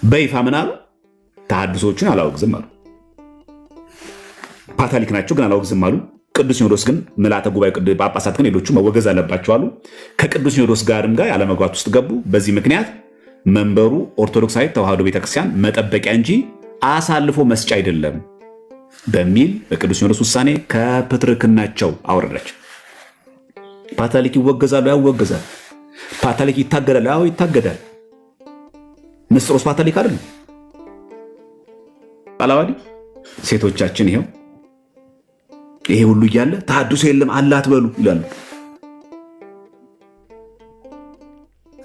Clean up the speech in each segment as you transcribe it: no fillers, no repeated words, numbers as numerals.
በይፋ ምን አሉ? ተሐድሶችን አላወግዝም አሉ። ፓታሊክ ናቸው ግን አላወግዝም አሉ። ቅዱስ ሲኖዶስ ግን ምልዓተ ጉባኤ ጳጳሳት ግን ሌሎቹ መወገዝ አለባቸው አሉ። ከቅዱስ ሲኖዶስ ጋርም ጋር ያለመግባት ውስጥ ገቡ። በዚህ ምክንያት መንበሩ ኦርቶዶክሳዊት ተዋሕዶ ቤተክርስቲያን መጠበቂያ እንጂ አሳልፎ መስጫ አይደለም በሚል በቅዱስ ሲኖዶስ ውሳኔ ከፕትርክናቸው አወረደች። ፓታሊክ ይወገዛሉ? ያው ይወገዛል። ፓታሊክ ይታገዳል? ያው ይታገዳል። ንስጥሮስ ፓታሊክ አይደለም? ቃላዋዲ ሴቶቻችን ይሄው ይሄ ሁሉ እያለ ተሐድሶ የለም አለ አትበሉ ይላሉ።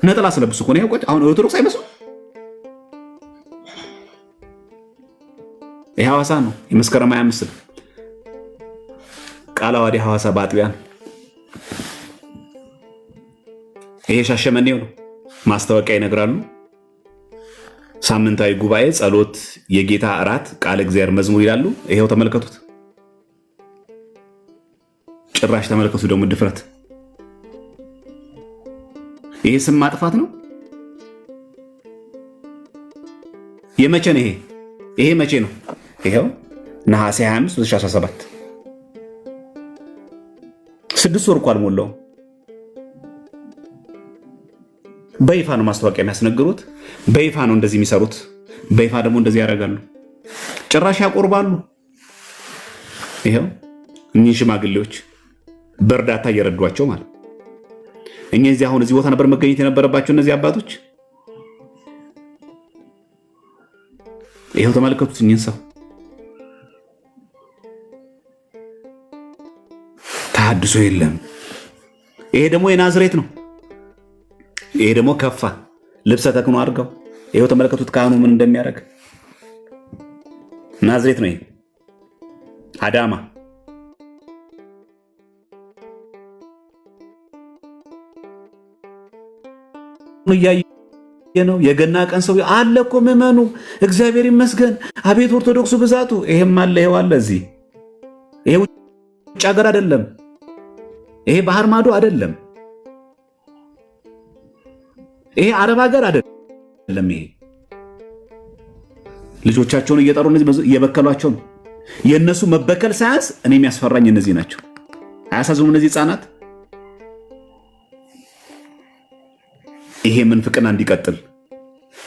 ነጠላ ስለብሱ እኮ ነው ያውቁት። አሁን ኦርቶዶክስ አይመስሉ። ይሄ ሐዋሳ ነው የመስከረም 25 ቃላዋዲ ሐዋሳ በአጥቢያ ነው። ይሄ ሻሸመኔው ነው። ማስታወቂያ ይነግራሉ። ሳምንታዊ ጉባኤ፣ ጸሎት፣ የጌታ እራት፣ ቃለ እግዚአብሔር መዝሙር ይላሉ። ይሄው ተመልከቱት። ጭራሽ ተመልከቱ ደግሞ ድፍረት። ይሄ ስም ማጥፋት ነው። የመቼ ነው ይሄ? ይሄ መቼ ነው? ይሄው ነሐሴ 25 2017 6 ወር እኮ አልሞላውም። በይፋ ነው ማስታወቂያ የሚያስነግሩት። በይፋ ነው እንደዚህ የሚሰሩት። በይፋ ደግሞ እንደዚህ ያደርጋሉ። ጭራሽ ያቆርባሉ። ይሄው እኚህ ሽማግሌዎች በእርዳታ እየረዷቸው ማለት እዚህ አሁን እዚህ ቦታ ነበር መገኘት የነበረባቸው እነዚህ አባቶች። ይሄው ተመልከቱት እኚህን ሰው። ተሐድሶ የለም። ይሄ ደግሞ የናዝሬት ነው። ይሄ ደግሞ ከፋ ልብሰ ተክህኖ አድርገው ይሄው ተመልከቱት። ካህኑ ምን እንደሚያደርግ ናዝሬት ነው። ይሄ አዳማ እያየ ነው። የገና ቀን ሰው አለ እኮ ምዕመኑ፣ እግዚአብሔር ይመስገን፣ አቤት ኦርቶዶክሱ ብዛቱ። ይሄም አለ፣ ይሄው አለ። እዚህ ይሄ ውጭ ሀገር አይደለም። ይሄ ባህር ማዶ አይደለም። ይሄ አረብ ሀገር አይደለም። ይሄ ልጆቻቸውን እየጠሩ እነዚህ እየበከሏቸው ነው። የእነሱ መበከል ሳያንስ እኔ የሚያስፈራኝ እነዚህ ናቸው። አያሳዝኑ እነዚህ ህፃናት? ይሄ ምንፍቅና እንዲቀጥል፣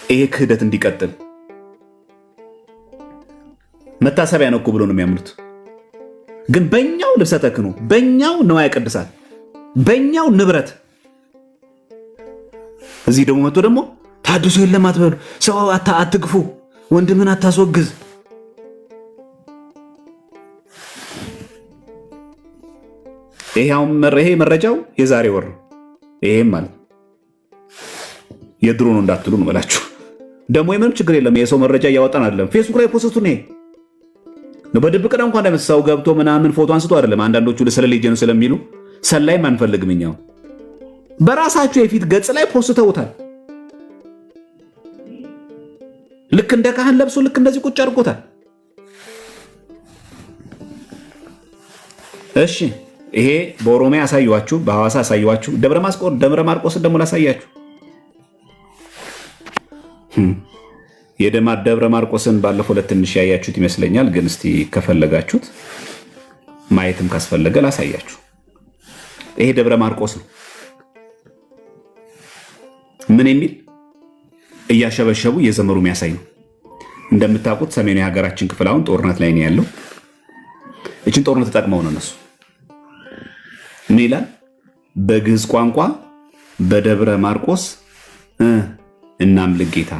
ይሄ ክህደት እንዲቀጥል መታሰቢያ ነው እኮ ብሎ ነው የሚያምኑት። ግን በእኛው ልብሰ ተክህኖ፣ በእኛው ንዋየ ቅድሳት፣ በእኛው ንብረት እዚህ ደግሞ መጥቶ ደግሞ ተሐድሶ የለም አትበሉ፣ ሰው አትግፉ፣ ወንድምን አታስወግዝ። ይሄ መረጃው የዛሬ ወር ነው። ይሄም ማለት የድሮ ነው እንዳትሉ ነው እላችሁ። ደግሞ የምንም ችግር የለም። የሰው መረጃ እያወጣን አይደለም። ፌስቡክ ላይ ፖስቱን ይሄ ነው በድብቅ ነው እንኳን እንዳይመስል ገብቶ ምናምን ፎቶ አንስቶ አይደለም። አንዳንዶቹ ስለሌጀኑ ስለሚሉ ሰላይም አንፈልግም እኛው በራሳቸው የፊት ገጽ ላይ ፖስተውታል። ልክ እንደ ካህን ለብሶ ልክ እንደዚህ ቁጭ አድርጎታል። እሺ ይሄ በኦሮሚያ ያሳዩዋችሁ፣ በሐዋሳ ያሳዩዋችሁ፣ ደብረ ማርቆስን ደግሞ ላሳያችሁ። ደብረ ማርቆስን ባለፈው ለትንሽ ያያችሁት ይመስለኛል። ግን እስቲ ከፈለጋችሁት ማየትም ካስፈለገ ላሳያችሁ። ይሄ ደብረ ማርቆስ ነው። ምን የሚል እያሸበሸቡ እየዘመሩ የሚያሳይ ነው። እንደምታውቁት ሰሜኑ የሀገራችን ክፍል አሁን ጦርነት ላይ ነው ያለው። እችን ጦርነት ተጠቅመው ነው እነሱ ምን ይላል? በግዕዝ ቋንቋ በደብረ ማርቆስ እናምልክ ጌታ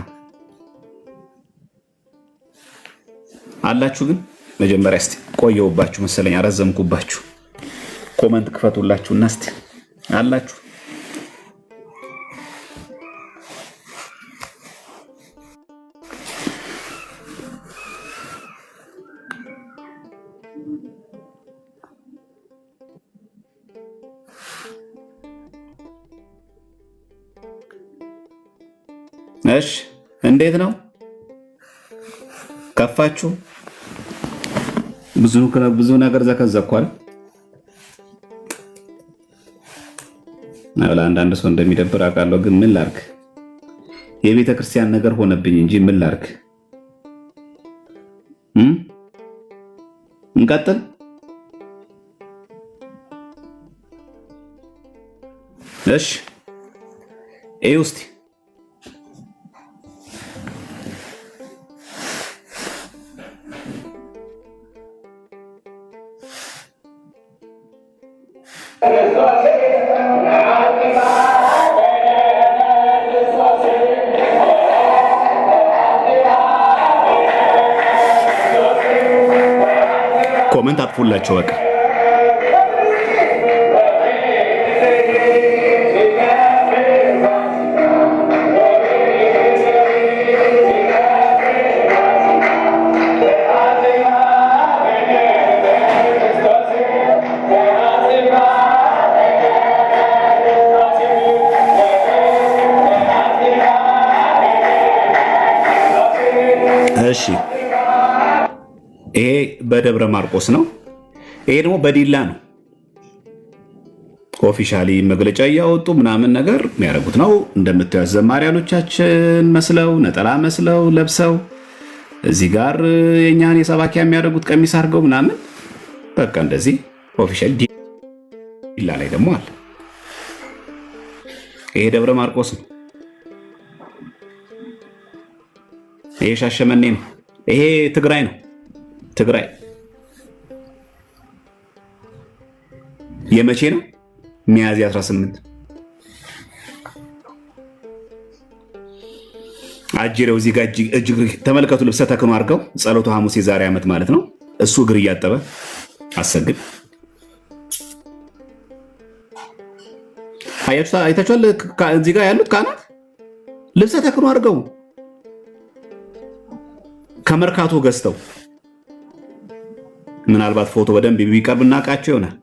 አላችሁ። ግን መጀመሪያ እስቲ ቆየውባችሁ መሰለኝ፣ አረዘምኩባችሁ። ኮመንት ክፈቱላችሁና እስቲ አላችሁ። እሺ እንዴት ነው? ከፋችሁ? ብዙ ነገር ዘከዘኳል። ለአንዳንድ ሰው እንደሚደብር አውቃለሁ፣ ግን ምን ላድርግ? የቤተ ክርስቲያን ነገር ሆነብኝ እንጂ ምን ላድርግ? እንቀጥል። እሺ ይህ ውስጥ ኮመንት አጥፉላቸው በቃ። እሺ ይሄ በደብረ ማርቆስ ነው። ይሄ ደግሞ በዲላ ነው። ኦፊሻሊ መግለጫ እያወጡ ምናምን ነገር የሚያደርጉት ነው። እንደምታዩት ዘማሪያኖቻችን መስለው ነጠላ መስለው ለብሰው እዚህ ጋር የኛን የሰባኪያ የሚያደርጉት ቀሚስ አድርገው ምናምን በቃ እንደዚህ ኦፊሻሊ ዲላ ላይ ደግሞ አለ። ይሄ ደብረ ማርቆስ ነው። ይሄ ሻሸመኔ ነው። ይሄ ትግራይ ነው። ትግራይ የመቼ ነው? ሚያዝያ 18 አጅሬው እዚህ ጋር እጅግ ተመልከቱ። ልብሰ ተክህኖ አድርገው ጸሎቱ ሐሙስ የዛሬ ዓመት ማለት ነው። እሱ እግር እያጠበ አሰግድ አይታችኋል። እዚህ ጋር ያሉት ካህናት ልብሰ ተክህኖ አድርገው ከመርካቶ ገዝተው ምናልባት ፎቶ በደንብ ቢቀርብ እናውቃቸው ይሆናል።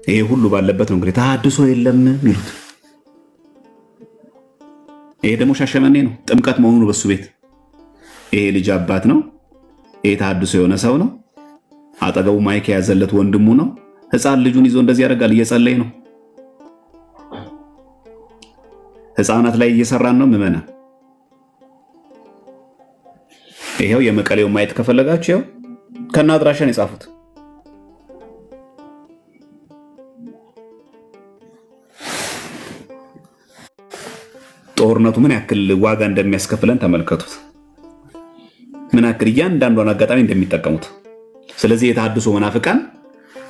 ይሄ ሁሉ ባለበት ነው እንግዲህ ተሐድሶ የለም የሚሉት። ይሄ ደግሞ ሻሸመኔ ነው። ጥምቀት መሆኑ በሱ ቤት። ይሄ ልጅ አባት ነው። ይሄ ተሐድሶ የሆነ ሰው ነው። አጠገቡ ማይክ የያዘለት ወንድሙ ነው። ሕፃን ልጁን ይዞ እንደዚህ ያደርጋል። እየጸለይ ነው። ሕፃናት ላይ እየሰራን ነው ምዕመናን። ይሄው የመቀሌው ማየት ከፈለጋችሁ ይሄው ከነ አድራሻን የጻፉት። ጦርነቱ ምን ያክል ዋጋ እንደሚያስከፍለን ተመልከቱት። ምን ያክል እያንዳንዷን አጋጣሚ እንደሚጠቀሙት። ስለዚህ የተሐድሶ መናፍቃን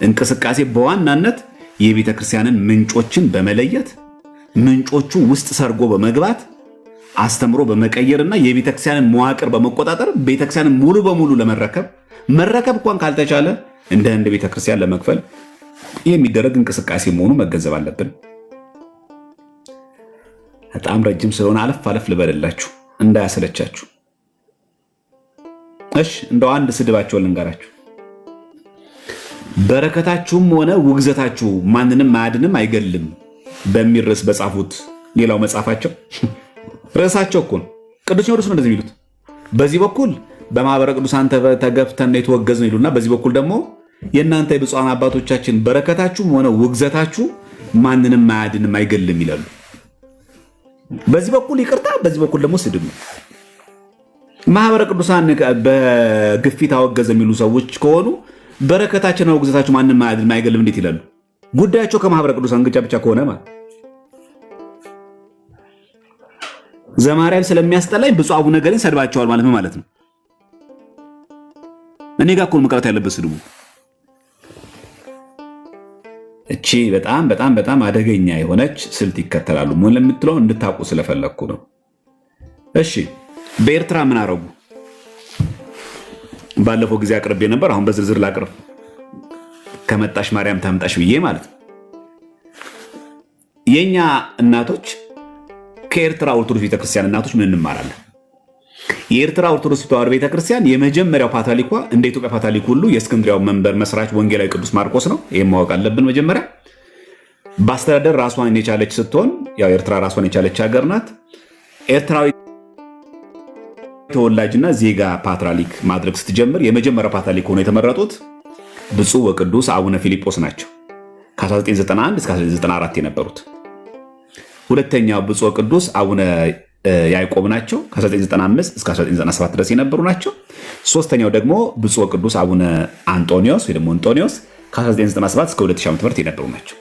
እንቅስቃሴ በዋናነት የቤተ ክርስቲያንን ምንጮችን በመለየት ምንጮቹ ውስጥ ሰርጎ በመግባት አስተምሮ በመቀየርና የቤተክርስቲያንን መዋቅር በመቆጣጠር ቤተክርስቲያንን ሙሉ በሙሉ መረከብ እንኳን ካልተቻለ እንደ ህንድ ቤተክርስቲያን ለመክፈል የሚደረግ እንቅስቃሴ መሆኑ መገንዘብ አለብን። በጣም ረጅም ስለሆነ አለፍ ልበልላችሁ እንዳያሰለቻችሁ። እሺ እንደው አንድ ስድባቸውን ልንገራችሁ። በረከታችሁም ሆነ ውግዘታችሁ ማንንም አያድንም አይገልም በሚል ርዕስ በጻፉት ሌላው መጽሐፋቸው ርዕሳቸው እኮ ነው። ቅዱስ ሲኖዶስ ነው እንደዚህ የሚሉት። በዚህ በኩል በማህበረ ቅዱሳን ተገፍተን የተወገዝን ይሉና በዚህ በኩል ደግሞ የእናንተ የብፁዓን አባቶቻችን በረከታችሁም ሆነ ውግዘታችሁ ማንንም አያድንም አይገልም ይላሉ። በዚህ በኩል ይቅርታ፣ በዚህ በኩል ደግሞ ስድብ ነው። ማህበረ ቅዱሳን በግፊት አወገዘ የሚሉ ሰዎች ከሆኑ በረከታችንና ውግዘታችሁ ማንንም አያድንም አይገልም እንዴት ይላሉ? ጉዳያቸው ከማህበረ ቅዱሳን ግጫ ብቻ ከሆነ ማለት ዘማሪያም ስለሚያስጠላኝ ብፁዕ አቡነ ገሌን ሰድባቸዋል ማለት ነው። እኔ ጋር እኮ መቅረት ያለበት ስድቡ። እቺ በጣም አደገኛ የሆነች ስልት ይከተላሉ። ምን ለምትለው እንድታውቁ ስለፈለግኩ ነው። እሺ በኤርትራ ምን አረጉ? ባለፈው ጊዜ አቅርቤ ነበር። አሁን በዝርዝር ላቅርብ። ከመጣሽ ማርያም ታምጣሽ ብዬ ማለት ነው። የኛ እናቶች ከኤርትራ ኦርቶዶክስ ቤተክርስቲያን እናቶች ምን እንማራለን? የኤርትራ ኦርቶዶክስ ተዋሕዶ ቤተክርስቲያን የመጀመሪያው ፓትርያርኳ እንደ ኢትዮጵያ ፓትርያርክ ሁሉ የእስክንድርያው መንበር መስራች ወንጌላዊ ቅዱስ ማርቆስ ነው። ይሄን ማወቅ አለብን። መጀመሪያ በአስተዳደር ራሷን የቻለች ስትሆን ያው ኤርትራ ራሷን የቻለች ሀገር ናት። ኤርትራዊ ተወላጅና ዜጋ ፓትርያርክ ማድረግ ስትጀምር የመጀመሪያው ፓትርያርክ ሆነው የተመረጡት ብፁዕ ወቅዱስ አቡነ ፊልጶስ ናቸው። ከ1991 እስከ 1994 የነበሩት ሁለተኛው ብፁዕ ቅዱስ አቡነ ያዕቆብ ናቸው። ከ1995 እስከ 1997 ድረስ የነበሩ ናቸው። ሶስተኛው ደግሞ ብፁዕ ቅዱስ አቡነ አንጦኒዮስ ወይ ደግሞ አንጦኒዮስ ከ1997 እስከ 2000 ዓ.ም የነበሩ ናቸው።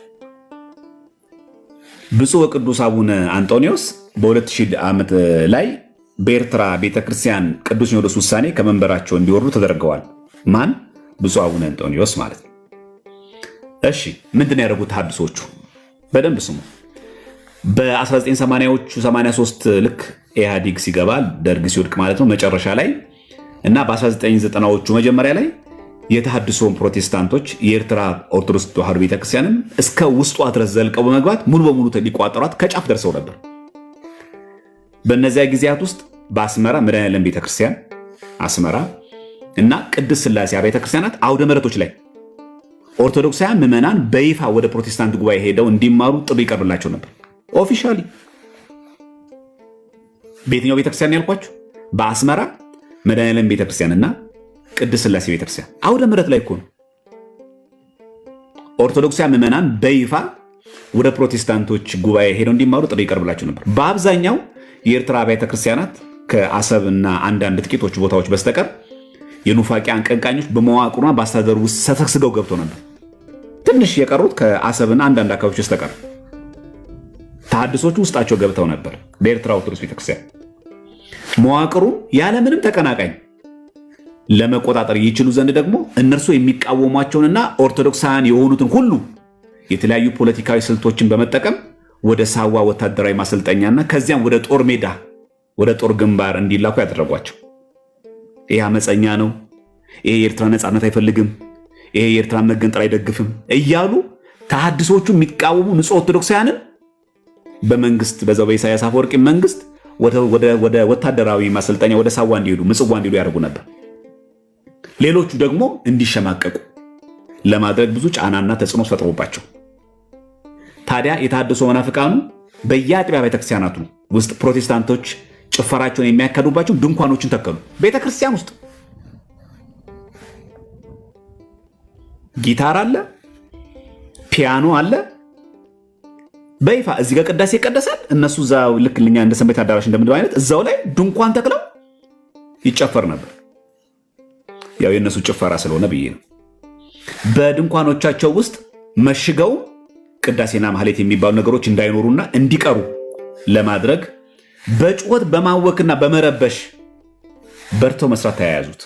ብፁዕ ቅዱስ አቡነ አንጦኒዮስ በ2000 ዓመት ላይ በኤርትራ ቤተክርስቲያን ቅዱስ ሲኖዶስ ውሳኔ ከመንበራቸው እንዲወርዱ ተደርገዋል። ማን? ብፁዕ አቡነ አንጦኒዮስ ማለት ነው። እሺ ምንድን ያደረጉት ተሐድሶቹ? በደንብ ስሙ። በ1980ዎቹ 83 ልክ ኢህአዲግ ሲገባ ደርግ ሲወድቅ ማለት ነው መጨረሻ ላይ እና በ1990ዎቹ መጀመሪያ ላይ የተሐድሶን ፕሮቴስታንቶች የኤርትራ ኦርቶዶክስ ተዋሕዶ ቤተክርስቲያንም እስከ ውስጧ ድረስ ዘልቀው በመግባት ሙሉ በሙሉ ሊቋጠሯት ከጫፍ ደርሰው ነበር። በእነዚያ ጊዜያት ውስጥ በአስመራ መድኃኔዓለም ቤተክርስቲያን አስመራ እና ቅድስት ሥላሴ ቤተክርስቲያናት አውደ ምሕረቶች ላይ ኦርቶዶክሳውያን ምዕመናን በይፋ ወደ ፕሮቴስታንት ጉባኤ ሄደው እንዲማሩ ጥሪ ይቀርብላቸው ነበር። ኦፊሻሊ በየትኛው ቤተክርስቲያን ያልኳችሁ? በአስመራ መድኃኔዓለም ቤተክርስቲያንና ቅድስት ሥላሴ ቤተክርስቲያን አውደ ምሕረት ላይ እኮ ነው። ኦርቶዶክሳውያን ምዕመናን በይፋ ወደ ፕሮቴስታንቶች ጉባኤ ሄደው እንዲማሩ ጥሪ ይቀርብላቸው ነበር። በአብዛኛው የኤርትራ ቤተክርስቲያናት ከአሰብና አንዳንድ ጥቂቶች ቦታዎች በስተቀር የኑፋቄ አቀንቃኞች በመዋቅሩና በአስተዳደሩ ውስጥ ሰተክስገው ገብተው ነበር። ትንሽ የቀሩት ከአሰብና አንዳንድ አካባቢዎች በስተቀር ተሐድሶቹ ውስጣቸው ገብተው ነበር። በኤርትራ ኦርቶዶክስ ቤተክርስቲያን መዋቅሩ ያለምንም ተቀናቃኝ ለመቆጣጠር ይችሉ ዘንድ ደግሞ እነርሱ የሚቃወሟቸውንና ኦርቶዶክሳውያን የሆኑትን ሁሉ የተለያዩ ፖለቲካዊ ስልቶችን በመጠቀም ወደ ሳዋ ወታደራዊ ማሰልጠኛና ከዚያም ወደ ጦር ሜዳ ወደ ጦር ግንባር እንዲላኩ ያደረጓቸው። ይህ አመፀኛ ነው፣ ይሄ የኤርትራ ነፃነት አይፈልግም፣ ይሄ የኤርትራ መገንጠል አይደግፍም እያሉ ተሐድሶቹ የሚቃወሙ ንጹህ ኦርቶዶክሳውያንን በመንግስት በዛው በኢሳያስ አፈወርቂ መንግስት ወደ ወታደራዊ ማሰልጠኛ ወደ ሳዋ እንዲሄዱ ምጽዋ እንዲሄዱ ያደርጉ ነበር። ሌሎቹ ደግሞ እንዲሸማቀቁ ለማድረግ ብዙ ጫናና ተጽዕኖ ፈጥሮባቸው ታዲያ የተሐድሶ መናፍቃኑ በየአጥቢያ ቤተክርስቲያናቱ ውስጥ ፕሮቴስታንቶች ጭፈራቸውን የሚያካሂዱባቸው ድንኳኖችን ተከሉ። ቤተክርስቲያን ውስጥ ጊታር አለ፣ ፒያኖ አለ። በይፋ እዚህ ጋር ቅዳሴ ይቀደሳል። እነሱ እዛው ልክ ልኛ እንደ ሰንበት አዳራሽ እንደምንለው አይነት እዛው ላይ ድንኳን ተክለው ይጨፈር ነበር። ያው የእነሱ ጭፈራ ስለሆነ ብዬ ነው። በድንኳኖቻቸው ውስጥ መሽገው ቅዳሴና ማህሌት የሚባሉ ነገሮች እንዳይኖሩና እንዲቀሩ ለማድረግ በጩኸት በማወክና በመረበሽ በርተው መስራት ተያያዙት።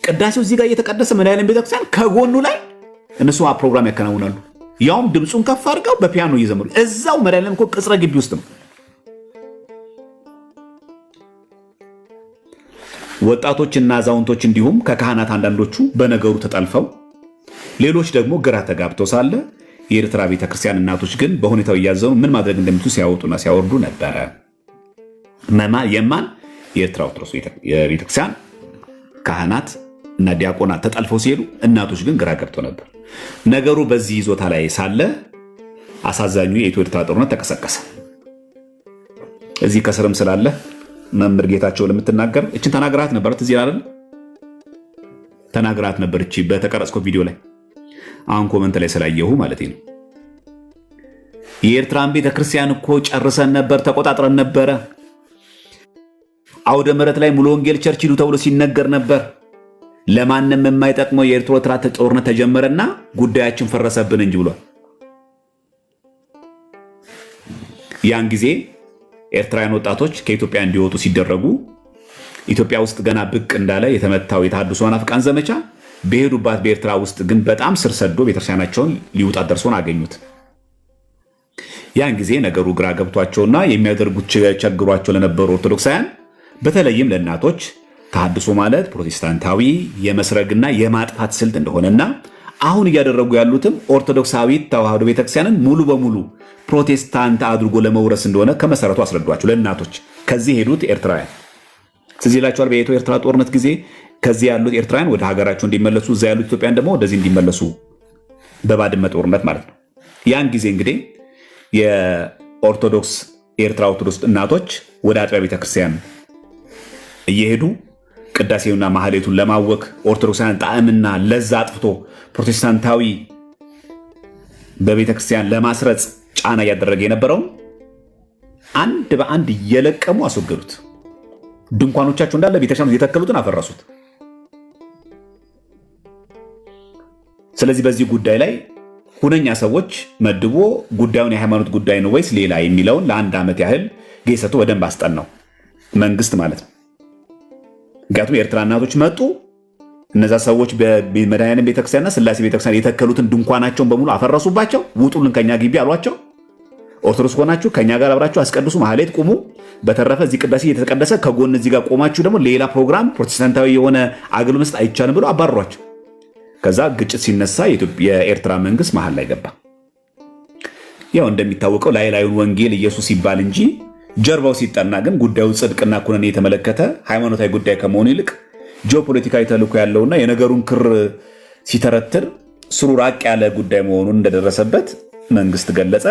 ቅዳሴው እዚህ ጋር እየተቀደሰ መድኃኔዓለም ቤተክርስቲያን ከጎኑ ላይ እነሱ ፕሮግራም ያከናውናሉ። ያውም ድምፁን ከፍ አድርገው በፒያኖ እየዘመሩ እዛው መድኃኔዓለም እኮ ቅጽረ ግቢ ውስጥ ነው። ወጣቶችና አዛውንቶች እንዲሁም ከካህናት አንዳንዶቹ በነገሩ ተጠልፈው ሌሎች ደግሞ ግራ ተጋብተው ሳለ የኤርትራ ቤተክርስቲያን እናቶች ግን በሁኔታው እያዘኑ ምን ማድረግ እንደሚችሉ ሲያወጡና ሲያወርዱ ነበረ። የማን የኤርትራ ኦርቶዶክስ ቤተክርስቲያን ካህናት እና ዲያቆናት ተጠልፈው ሲሄዱ፣ እናቶች ግን ግራ ገብተው ነበር። ነገሩ በዚህ ይዞታ ላይ ሳለ አሳዛኙ የኢትዮ ኤርትራ ጦርነት ተቀሰቀሰ። እዚህ ከስርም ስላለ መምህር ጌታቸው ለምትናገር እችን ተናግራት ነበር። ትዝ ይላል ተናግራት ነበር። እቺ በተቀረጽከው ቪዲዮ ላይ አሁን ኮመንት ላይ ስላየሁ ማለት ነው። የኤርትራን ቤተክርስቲያን እኮ ጨርሰን ነበር፣ ተቆጣጥረን ነበረ። አውደ ምሕረት ላይ ሙሉ ወንጌል ቸርች ሂዱ ተብሎ ሲነገር ነበር። ለማንም የማይጠቅመው የኤርትራ ጦርነት ተጀመረና ጉዳያችን ፈረሰብን እንጂ ብሏል። ያን ጊዜ ኤርትራውያን ወጣቶች ከኢትዮጵያ እንዲወጡ ሲደረጉ ኢትዮጵያ ውስጥ ገና ብቅ እንዳለ የተመታው የተሐድሶ መናፍቃን ዘመቻ በሄዱባት በኤርትራ ውስጥ ግን በጣም ስር ሰዶ ቤተክርስቲያናቸውን ሊውጣት ደርሶን አገኙት። ያን ጊዜ ነገሩ ግራ ገብቷቸውና የሚያደርጉት ቸግሯቸው ለነበሩ ኦርቶዶክሳውያን በተለይም ለእናቶች ተሐድሶ ማለት ፕሮቴስታንታዊ የመስረግና የማጥፋት ስልት እንደሆነና አሁን እያደረጉ ያሉትም ኦርቶዶክሳዊት ተዋሕዶ ቤተክርስቲያንን ሙሉ በሙሉ ፕሮቴስታንት አድርጎ ለመውረስ እንደሆነ ከመሰረቱ አስረዷቸው ለእናቶች። ከዚህ ሄዱት ኤርትራውያን ትዝ ይላቸዋል። በኢትዮ ኤርትራ ጦርነት ጊዜ ከዚህ ያሉት ኤርትራውያን ወደ ሀገራቸው እንዲመለሱ፣ እዛ ያሉት ኢትዮጵያን ደግሞ ወደዚህ እንዲመለሱ በባድመ ጦርነት ማለት ነው። ያን ጊዜ እንግዲህ የኦርቶዶክስ የኤርትራ ኦርቶዶክስ እናቶች ወደ አጥቢያ ቤተክርስቲያን እየሄዱ ቅዳሴውና ማህሌቱን ለማወክ ኦርቶዶክሳውያን ጣዕምና ለዛ አጥፍቶ ፕሮቴስታንታዊ በቤተክርስቲያን ለማስረጽ ጫና እያደረገ የነበረውን አንድ በአንድ እየለቀሙ አስወገዱት። ድንኳኖቻቸው እንዳለ ቤተክርስቲያኑ የተከሉትን አፈረሱት። ስለዚህ በዚህ ጉዳይ ላይ ሁነኛ ሰዎች መድቦ ጉዳዩን የሃይማኖት ጉዳይ ነው ወይስ ሌላ የሚለውን ለአንድ ዓመት ያህል ጌሰቱ በደንብ አስጠናው፣ መንግስት ማለት ነው። ምክንያቱም የኤርትራ እናቶች መጡ። እነዛ ሰዎች በመድኃኔዓለም ቤተክርስቲያንና ስላሴ ቤተክርስቲያን የተከሉትን ድንኳናቸውን በሙሉ አፈረሱባቸው። ውጡልን ከኛ ግቢ አሏቸው። ኦርቶዶክስ ሆናችሁ ከኛ ጋር አብራችሁ አስቀድሱ፣ ማህሌት ቁሙ። በተረፈ እዚህ ቅዳሴ እየተቀደሰ ከጎን እዚህ ጋር ቆማችሁ ደግሞ ሌላ ፕሮግራም ፕሮቴስታንታዊ የሆነ አገልግሎት መስጠት አይቻልም ብሎ አባረሯቸው። ከዛ ግጭት ሲነሳ የኤርትራ መንግስት መሀል ላይ ገባ። ያው እንደሚታወቀው ላይ ላዩን ወንጌል ኢየሱስ ይባል እንጂ ጀርባው ሲጠና ግን ጉዳዩ ጽድቅና ኩነኔ የተመለከተ ሃይማኖታዊ ጉዳይ ከመሆኑ ይልቅ ጂኦፖለቲካዊ ተልዕኮ ያለውና የነገሩን ክር ሲተረትር ስሩ ራቅ ያለ ጉዳይ መሆኑን እንደደረሰበት መንግስት ገለጸ።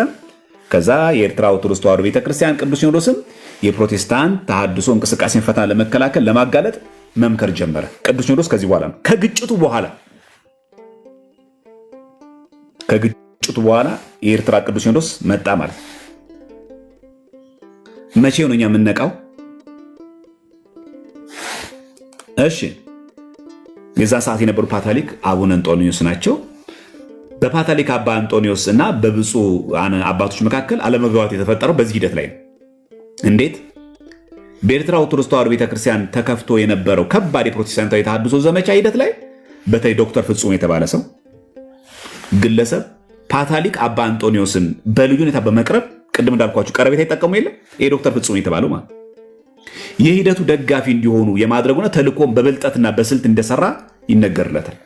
ከዛ የኤርትራ ኦርቶዶክስ ተዋሕዶ ቤተክርስቲያን ቅዱስ ሲኖዶስም የፕሮቴስታንት ተሐድሶ እንቅስቃሴን ፈተና ለመከላከል ለማጋለጥ መምከር ጀመረ። ቅዱስ ሲኖዶስ ከዚህ በኋላ ነው ከግጭቱ በኋላ የኤርትራ ቅዱስ ሲኖዶስ መጣ ማለት ነው። መቼ ነው እኛ የምንነቃው? እሺ የዛ ሰዓት የነበሩ ፓትርያርክ አቡነ አንጦኒዮስ ናቸው። በፓትርያርክ አባ አንጦኒዮስ እና በብፁዕ አባቶች መካከል አለመግባባት የተፈጠረው በዚህ ሂደት ላይ ነው። እንዴት? በኤርትራ ኦርቶዶክስ ተዋሕዶ ቤተክርስቲያን ተከፍቶ የነበረው ከባድ የፕሮቴስታንታዊ ተሐድሶ ዘመቻ ሂደት ላይ በተለይ ዶክተር ፍጹም የተባለ ሰው ግለሰብ ፓትርያርክ አባ አንጦኒዮስን በልዩ ሁኔታ በመቅረብ ቅድም እንዳልኳችሁ ቀረቤታ ይጠቀሙ የለ ይሄ ዶክተር ፍጹም የተባለው ማለት የሂደቱ ደጋፊ እንዲሆኑ የማድረጉና ተልእኮም በብልጠትና በስልት እንደሰራ ይነገርለታል።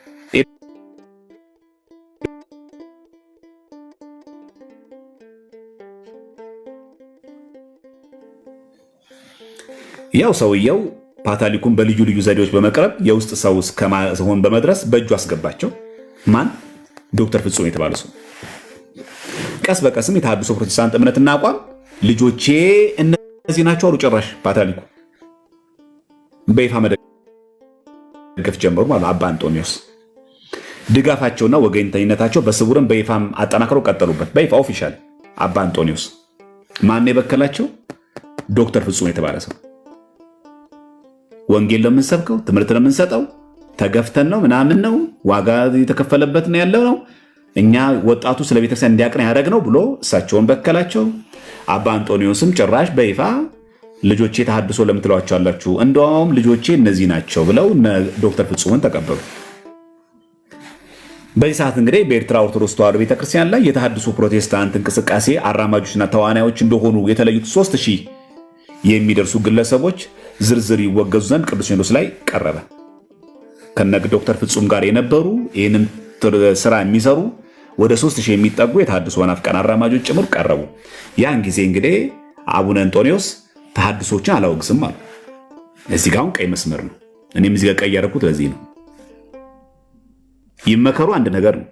ያው ሰውየው ፓትርያርኩን በልዩ ልዩ ዘዴዎች በመቅረብ የውስጥ ሰው እስከመሆን በመድረስ በእጁ አስገባቸው። ማን? ዶክተር ፍጹም የተባለ ሰው። ቀስ በቀስም የተሐድሶ ፕሮቴስታንት እምነትና አቋም ልጆቼ እነዚህ ናቸው አሉ። ጭራሽ ፓትርያርኩ በይፋ መደገፍ ጀመሩ ማለት አባ አንጦኒዮስ ድጋፋቸውና ወገኝተኝነታቸው በስውርም በይፋም አጠናክረው ቀጠሉበት። በይፋ ኦፊሻል አባ አንጦኒዮስ ማን የበከላቸው? ዶክተር ፍጹም የተባለ ሰው። ወንጌል ለምንሰብከው ትምህርት ለምንሰጠው ተገፍተን ነው ምናምን ነው ዋጋ የተከፈለበት ነው ያለው ነው እኛ ወጣቱ ስለ ቤተክርስቲያን እንዲያቅን ያደረግነው ብሎ እሳቸውን በከላቸው። አባ አንጦኒዮስም ጭራሽ በይፋ ልጆቼ ተሐድሶ ለምትሏቸው አላችሁ እንደውም ልጆቼ እነዚህ ናቸው ብለው ዶክተር ፍጹምን ተቀበሉ። በዚህ ሰዓት እንግዲህ በኤርትራ ኦርቶዶክስ ተዋሕዶ ቤተክርስቲያን ላይ የተሐድሶ ፕሮቴስታንት እንቅስቃሴ አራማጆችና ተዋናዮች እንደሆኑ የተለዩት 3000 የሚደርሱ ግለሰቦች ዝርዝር ይወገዙ ዘንድ ቅዱስ ሲኖዶስ ላይ ቀረበ። ከነግ ዶክተር ፍጹም ጋር የነበሩ ይህንን ስራ የሚሰሩ ወደ 3000 የሚጠጉ የተሐድሶ መናፍቃን አራማጆች ጭምር ቀረቡ። ያን ጊዜ እንግዲህ አቡነ አንጦኒዮስ ተሐድሶችን አላወግዝም አሉ። እዚህ ጋር አሁን ቀይ መስመር ነው። እኔም እዚህ ጋር ቀይ ያደረኩት ለዚህ ነው። ይመከሩ አንድ ነገር ነው፣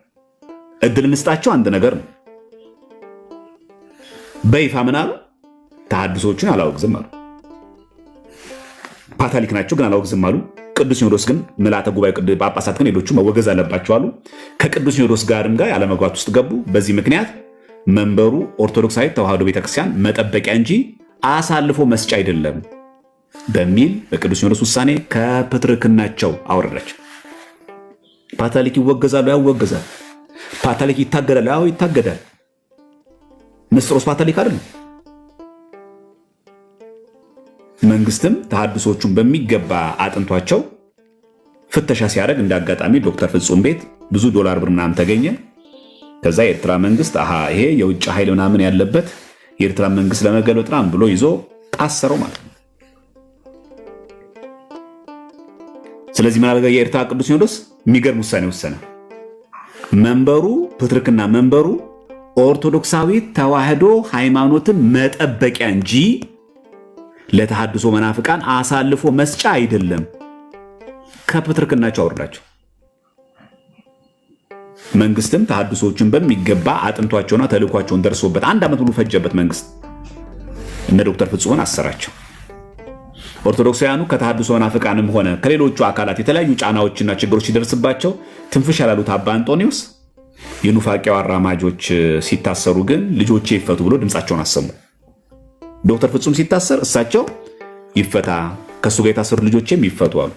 እድል እንስጣቸው አንድ ነገር ነው። በይፋ ምን አሉ? ተሐድሶችን አላወግዝም አሉ። ፓትርያርክ ናቸው ግን አላወግዝም አሉ። ቅዱስ ሲኖዶስ ግን ምልዓተ ጉባኤ ጳጳሳት ግን ሌሎቹ መወገዝ አለባቸው አሉ። ከቅዱስ ሲኖዶስ ጋርም ጋር ያለመግባባት ውስጥ ገቡ። በዚህ ምክንያት መንበሩ ኦርቶዶክሳዊ ተዋሕዶ ቤተክርስቲያን መጠበቂያ እንጂ አሳልፎ መስጫ አይደለም በሚል በቅዱስ ሲኖዶስ ውሳኔ ከፕትርክናቸው አወረዳቸው። ፓትርያርክ ይወገዛሉ? ያወገዛል። ፓትርያርክ ይታገዳል? ያው ይታገዳል። ንስጥሮስ ፓትርያርክ አይደለም። መንግስትም ተሐድሶቹን በሚገባ አጥንቷቸው ፍተሻ ሲያደርግ እንዳጋጣሚ ዶክተር ፍጹም ቤት ብዙ ዶላር ብር ምናምን ተገኘ። ከዛ የኤርትራ መንግስት ይሄ የውጭ ኃይል ምናምን ያለበት የኤርትራ መንግስት ለመገልበጥ ምናምን ብሎ ይዞ አሰረው ማለት ነው። ስለዚህ ምን አደረገ የኤርትራ ቅዱስ ሲኖዶስ? የሚገርም ውሳኔ ወሰነ። መንበሩ ፕትርክና መንበሩ ኦርቶዶክሳዊ ተዋሕዶ ሃይማኖትን መጠበቂያ እንጂ ለተሐድሶ መናፍቃን አሳልፎ መስጫ አይደለም። ከፕትርክናቸው አወረዳቸው። መንግስትም ተሐድሶችን በሚገባ አጥንቷቸውና ተልኳቸውን ደርሶበት 1 ዓመት ሙሉ ፈጀበት። መንግስት እነ ዶክተር ፍጹምን አሰራቸው። ኦርቶዶክሳውያኑ ከተሐድሶ መናፍቃንም ሆነ ከሌሎቹ አካላት የተለያዩ ጫናዎችና ችግሮች ሲደርስባቸው ትንፍሽ ያላሉት አባ አንጦኒዮስ የኑፋቄው አራማጆች ሲታሰሩ ግን ልጆቼ ይፈቱ ብሎ ድምፃቸውን አሰሙ። ዶክተር ፍጹም ሲታሰር እሳቸው ይፈታ፣ ከእሱ ጋር የታሰሩ ልጆቼም ይፈቱ አሉ።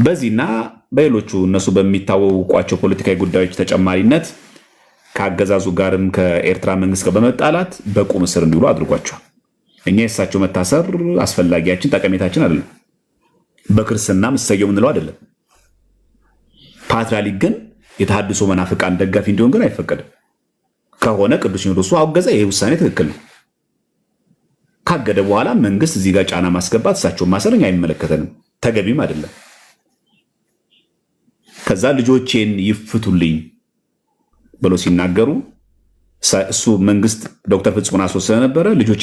በዚህና በሌሎቹ እነሱ በሚታወቋቸው ፖለቲካዊ ጉዳዮች ተጨማሪነት ከአገዛዙ ጋርም ከኤርትራ መንግስት ጋር በመጣላት በቁም እስር እንዲውሉ አድርጓቸዋል። እኛ የእሳቸው መታሰር አስፈላጊያችን ጠቀሜታችን አይደለም፣ በክርስትናም እሰየው የምንለው አይደለም። ፓትርያርክ ግን የተሐድሶ መናፍቃን ደጋፊ እንዲሆን ግን አይፈቀድም። ከሆነ ቅዱስ ሲኖዶሱ አወገዘ፣ ይህ ውሳኔ ትክክል ነው። ካገደ በኋላ መንግስት እዚህ ጋር ጫና ማስገባት፣ እሳቸውን ማሰር እኛ አይመለከተንም፣ ተገቢም አይደለም። ከዛ ልጆቼን ይፍቱልኝ ብሎ ሲናገሩ እሱ መንግስት ዶክተር ፍጹምን አስወሰነ ነበረ ልጆች